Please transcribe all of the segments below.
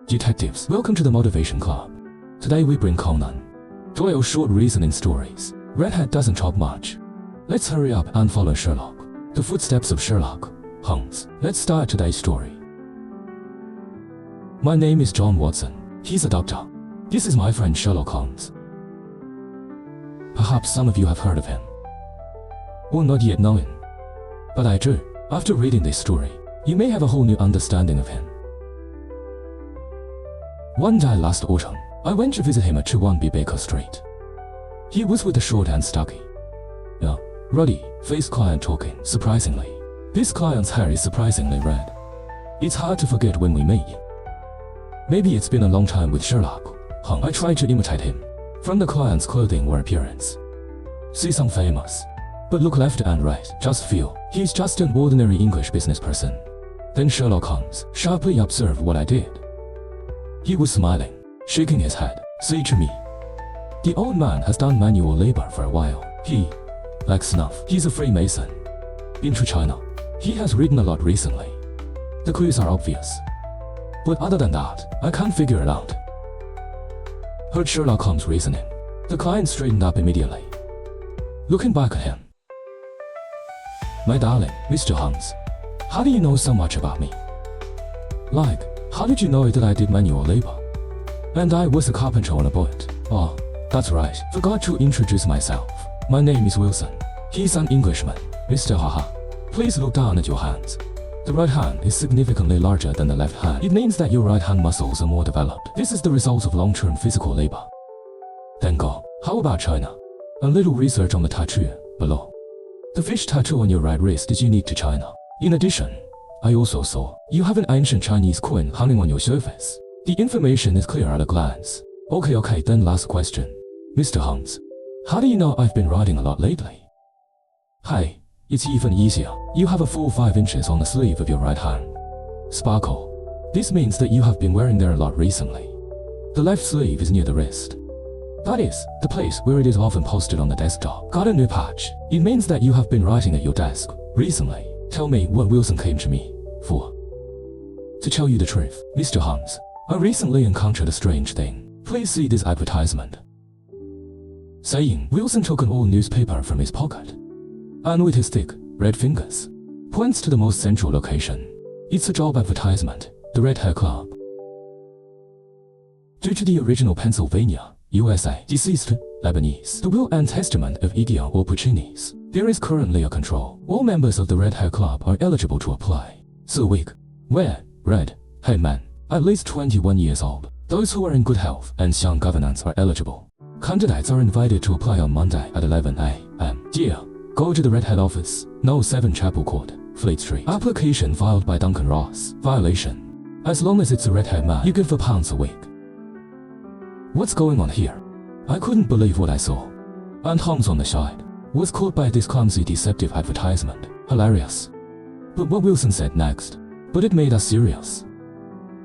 Detectives, welcome to the Motivation Club. Today we bring Conan. Doyle's short reasoning stories. Redhead doesn't talk much. Let's hurry up and follow Sherlock. The footsteps of Sherlock Holmes. Let's start today's story. My name is John Watson. He's a doctor. This is my friend Sherlock Holmes. Perhaps some of you have heard of him, or not yet know him. But I do. After reading this story, you may have a whole new understanding of him. One day last autumn, I went to visit him at 21B Baker Street. He was with a short and stocky, ruddy-faced client talking. Surprisingly, this client's hair is surprisingly red. It's hard to forget when we meet. Maybe it's been a long time with Sherlock Holmes. I tried to imitate him, from the client's clothing or appearance. See some famous, but look left and right, just feel he's just an ordinary English business person. Then Sherlock Holmes sharply observed what I did. He was smiling, shaking his head. Say to me, the old man has done manual labor for a while. He likes snuff. He's a Freemason. Been to China. He has written a lot recently. The clues are obvious, but other than that, I can't figure it out. Heard Sherlock Holmes' reasoning. The client straightened up immediately, looking back at him. My darling, Mr. Holmes, how do you know so much about me? Like, how did you know that I did manual labor? And I was a carpenter on a boat. Oh, that's right, forgot to introduce myself. My name is Wilson. He's an Englishman. Mr. Haha. Please look down at your hands. The right hand is significantly larger than the left hand. It means that your right hand muscles are more developed. This is the result of long-term physical labor. Then go. How about China? A little research on the tattoo below. The fish tattoo on your right wrist is unique to China. In addition, I also saw you have an ancient Chinese coin hanging on your surface. The information is clear at a glance. Okay, then last question. Mr. Holmes, how do you know I've been writing a lot lately? Hi, it's even easier. You have a full 5 inches on the sleeve of your right hand. Sparkle. This means that you have been wearing there a lot recently. The left sleeve is near the wrist. That is, the place where it is often posted on the desktop. Got a new patch. It means that you have been writing at your desk recently. Tell me what Wilson came to me for. To tell you the truth, Mr. Holmes, I recently encountered a strange thing. Please see this advertisement. Saying, Wilson took an old newspaper from his pocket, and with his thick, red fingers, points to the most central location. It's a job advertisement, the Red Hair Club. Due to the original Pennsylvania, USA, deceased Lebanese, the will and testament of Igor or Puccini's, there is currently a control. All members of the Red Hair Club are eligible to apply. So wig, wear, red, hair man, at least 21 years old. Those who are in good health and sound governance are eligible. Candidates are invited to apply on Monday at 11 a.m. Dear, go to the Red Hat office, No. 7 Chapel Court, Fleet Street. Application filed by Duncan Ross. Violation. As long as it's a red hair man, you get £4 a week. What's going on here? I couldn't believe what I saw. And Holmes on the side was caught by this clumsy deceptive advertisement. Hilarious. But what Wilson said next, but it made us serious.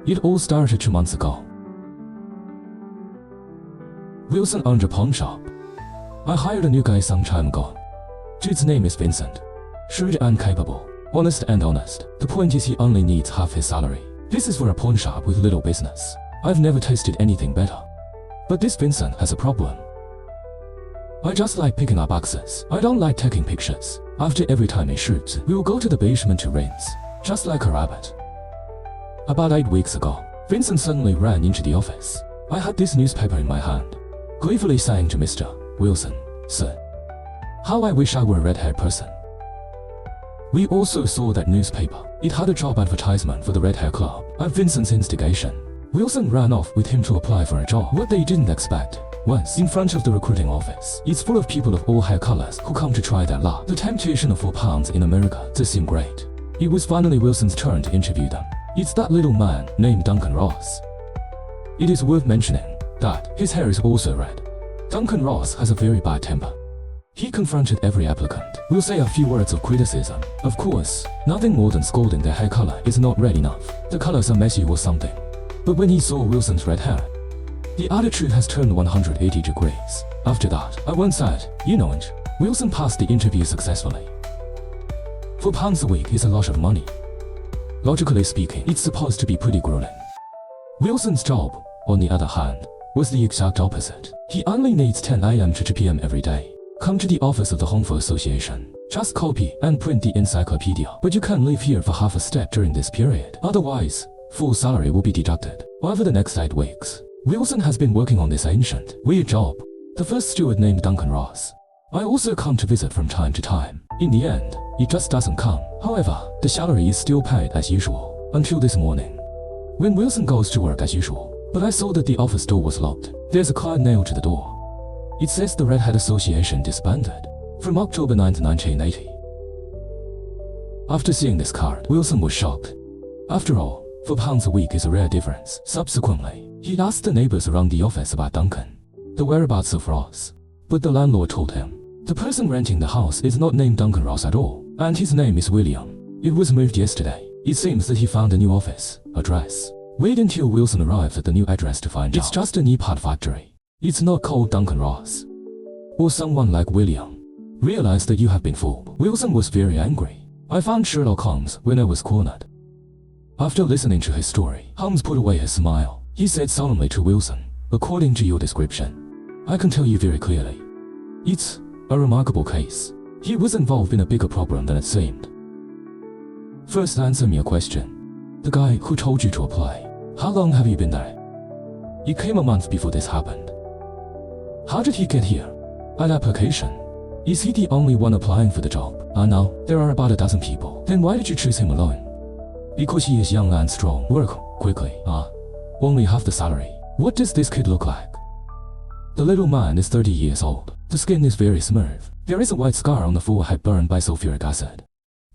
It all started 2 months ago. Wilson owned a pawn shop. I hired a new guy some time ago. Dude's name is Vincent. Shrewd and capable. Honest and honest. The point is he only needs half his salary. This is for a pawn shop with little business. I've never tasted anything better. But this Vincent has a problem. I just like picking up boxes. I don't like taking pictures. After every time he shoots, we will go to the basement to rinse, just like a rabbit. About 8 weeks ago, Vincent suddenly ran into the office. I had this newspaper in my hand, gleefully saying to Mr. Wilson, Sir, how I wish I were a red-haired person. We also saw that newspaper. It had a job advertisement for the Red Hair Club. At Vincent's instigation, Wilson ran off with him to apply for a job. What they didn't expect was, in front of the recruiting office, it's full of people of all hair colors who come to try their luck. The temptation of £4 in America does seem great. It was finally Wilson's turn to interview them. It's that little man named Duncan Ross. It is worth mentioning that his hair is also red. Duncan Ross has a very bad temper. He confronted every applicant. We'll say a few words of criticism. Of course, nothing more than scolding their hair color is not red enough. The colors are messy or something. But when he saw Wilson's red hair, the attitude has turned 180 degrees. After that, I once said, you know it, Wilson passed the interview successfully. £4 a week is a lot of money. Logically speaking, it's supposed to be pretty grueling. Wilson's job, on the other hand, was the exact opposite. He only needs 10 a.m. to 2 p.m. every day. Come to the office of the Home Association. Just copy and print the encyclopedia. But you can't leave here for half a step during this period. Otherwise, full salary will be deducted. Over the next 8 weeks, Wilson has been working on this ancient, weird job. The first steward named Duncan Ross. I also come to visit from time to time. In the end, he just doesn't come. However, the salary is still paid as usual, until this morning, when Wilson goes to work as usual. But I saw that the office door was locked. There's a card nailed to the door. It says the Red Hat Association disbanded from October 9, 1980. After seeing this card, Wilson was shocked. After all, £4 a week is a rare difference. Subsequently, he asked the neighbors around the office about Duncan, the whereabouts of Ross. But the landlord told him, the person renting the house is not named Duncan Ross at all, and his name is William. It was moved yesterday. It seems that he found a new office address. Wait until Wilson arrives at the new address to find out. It's just a new part factory. It's not called Duncan Ross. Or someone like William. Realize that you have been fooled. Wilson was very angry. I found Sherlock Holmes when I was cornered. After listening to his story, Holmes put away his smile. He said solemnly to Wilson, according to your description, I can tell you very clearly. It's a remarkable case. He was involved in a bigger problem than it seemed. First, answer me a question. The guy who told you to apply, how long have you been there? You came a month before this happened. How did he get here? An application. Is he the only one applying for the job? No, there are about a dozen people. Then why did you choose him alone? Because he is young and strong. Work quickly. Only half the salary. What does this kid look like? The little man is 30 years old. The skin is very smooth. There is a white scar on the forehead burned by sulfuric acid.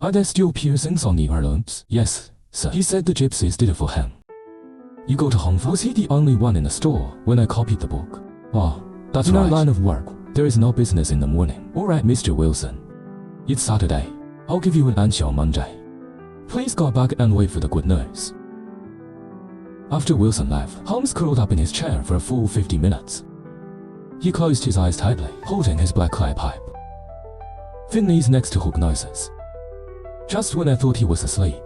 Are there still piercings on the earlobes? Yes, sir. He said the gypsies did it for him. You go to Holmes. Was he the only one in the store when I copied the book? That's right. In our line of work, there is no business in the morning. Alright, Mr. Wilson. It's Saturday. I'll give you an answer on Monday. Please go back and wait for the good news. After Wilson left, Holmes curled up in his chair for a full 50 minutes. He closed his eyes tightly, holding his black clay pipe. Thin knees next to hook noses. Just when I thought he was asleep,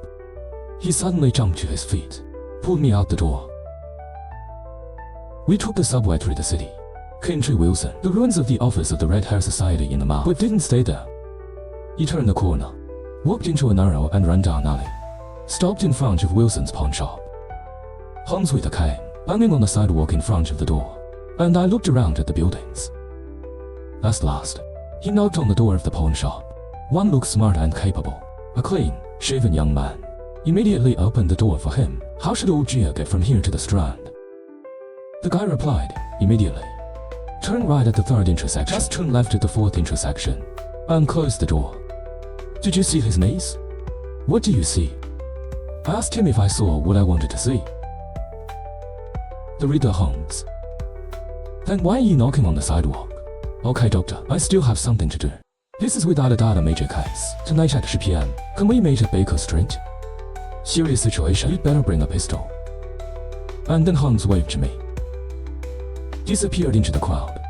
he suddenly jumped to his feet, pulled me out the door. We took the subway through the city, came to Wilson, the ruins of the office of the Red Hair Society in the mouth, but didn't stay there. He turned the corner, walked into a narrow and run-down alley, stopped in front of Wilson's pawn shop. Holmes with a cane, banging on the sidewalk in front of the door, and I looked around at the buildings. At last, he knocked on the door of the pawn shop. One looked smart and capable, a clean, shaven young man. Immediately opened the door for him. How should old Gia get from here to the Strand? The guy replied, immediately. Turn right at the 3rd intersection. Just turn left at the 4th intersection. And close the door. Did you see his knees? What do you see? I asked him if I saw what I wanted to see. The reader Holmes. Then why are you knocking on the sidewalk? Okay, doctor, I still have something to do. This is without a doubt a major case. Tonight at 2 p.m. Can we meet at Baker Street? Serious situation, you'd better bring a pistol. And then Holmes waved to me. Disappeared into the crowd.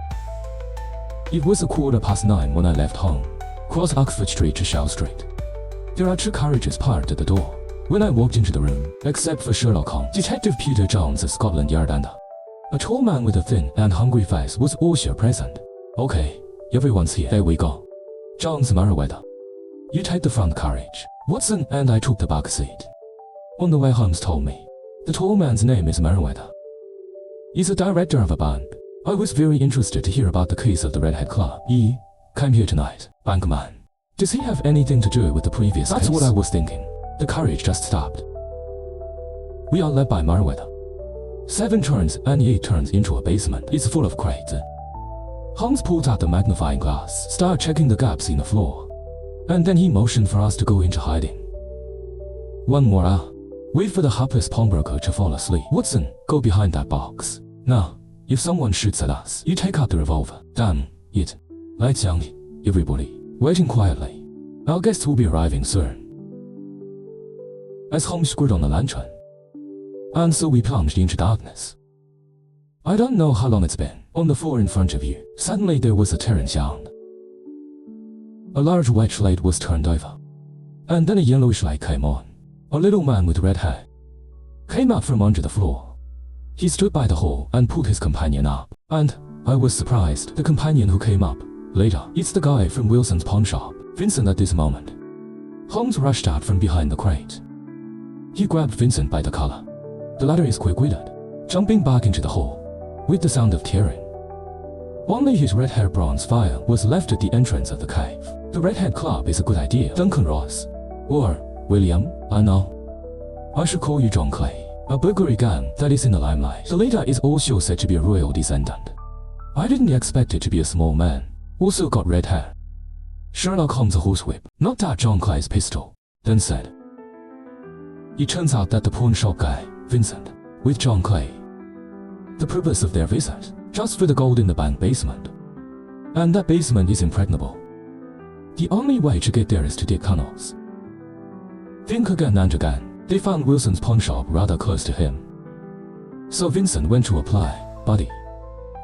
It was 9:15 when I left home. Crossed Oxford Street to Shell Street. There are 2 carriages parked at the door. When I walked into the room, except for Sherlock Holmes, Detective Peter Jones of Scotland Yard and a tall man with a thin and hungry face was also present. Okay, everyone's here. There we go. Jones Meriwether. You take the front carriage. Watson and I took the back seat. On the way, Holmes told me. The tall man's name is Meriwether. He's a director of a bank. I was very interested to hear about the case of the Red Hat Club. He came here tonight. Bankman. Does he have anything to do with the previous case? That's what I was thinking. The carriage just stopped. We are led by Meriwether. 7 turns and 8 turns into a basement. It's full of crates. Holmes pulled out the magnifying glass, started checking the gaps in the floor. And then he motioned for us to go into hiding. One more hour. Wait for the hapless pawnbroker to fall asleep. Watson, go behind that box. Now, if someone shoots at us, you take out the revolver. Damn it. Lights young, everybody. Waiting quietly. Our guests will be arriving soon. As Holmes screwed on the lantern. And so we plunged into darkness. I don't know how long it's been. On the floor in front of you, suddenly there was a tearing sound. A large white light was turned over. And then a yellowish light came on. A little man with red hair came out from under the floor. He stood by the hole and pulled his companion up, and I was surprised. The companion who came up later, it's the guy from Wilson's pawn shop, Vincent. At this moment, Holmes rushed out from behind the crate. He grabbed Vincent by the collar. The latter is quick-witted, jumping back into the hole, with the sound of tearing. Only his red-hair bronze vial was left at the entrance of the cave. The Redhead Club is a good idea, Duncan Ross. Or, William, I know. I should call you John Clay, a burglary gang that is in the limelight. The leader is also said to be a royal descendant. I didn't expect it to be a small man, also got red hair. Sherlock Holmes, a horsewhip, knocked out John Clay's pistol, then said, "It turns out that the pawn shop guy, Vincent, with John Clay. The purpose of their visit, just for the gold in the bank basement. And that basement is impregnable. The only way to get there is to dig tunnels." Think again and again. They found Wilson's pawn shop rather close to him. So Vincent went to apply, buddy.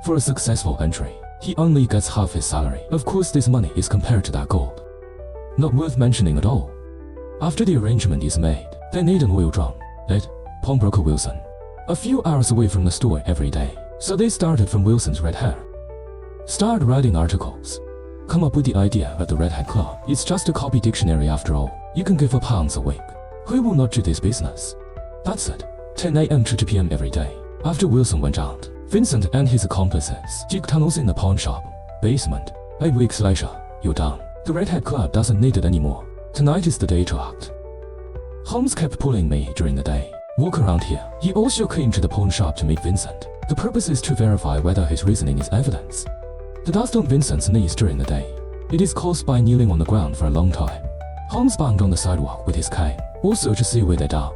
For a successful entry, he only gets half his salary. Of course, this money is compared to that gold. Not worth mentioning at all. After the arrangement is made, they need an oil drum at pawnbroker Wilson, a few hours away from the store every day. So they started from Wilson's red hair. Started writing articles. Come up with the idea at the Redhead Club. It's just a copy dictionary after all. You can give £1 a week. Who will not do this business? That's it. 10 a.m. to 2 p.m. every day. After Wilson went out, Vincent and his accomplices dig tunnels in the pawn shop basement. 8 weeks later, you're done. The Redhead Club doesn't need it anymore. Tonight is the day to act. Holmes kept pulling me during the day. Walk around here. He also came to the pawn shop to meet Vincent. The purpose is to verify whether his reasoning is evidence. The dust on Vincent's knees during the day. It is caused by kneeling on the ground for a long time. Holmes banged on the sidewalk with his cane, also to see where they dug.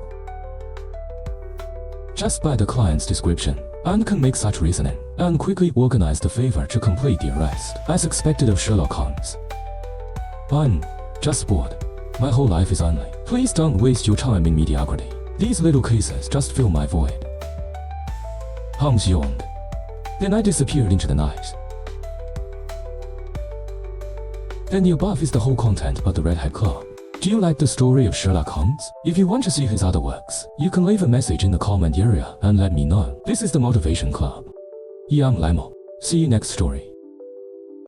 Just by the client's description, and can make such reasoning, and quickly organize the favor to complete the arrest, as expected of Sherlock Holmes. I'm just bored. My whole life is only. Please don't waste your time in mediocrity. These little cases just fill my void. Holmes yawned. Then I disappeared into the night. And the above is the whole content of the Redhead Club. Do you like the story of Sherlock Holmes? If you want to see his other works, you can leave a message in the comment area and let me know. This is the Motivation Club. I'm Lamo. See you next story.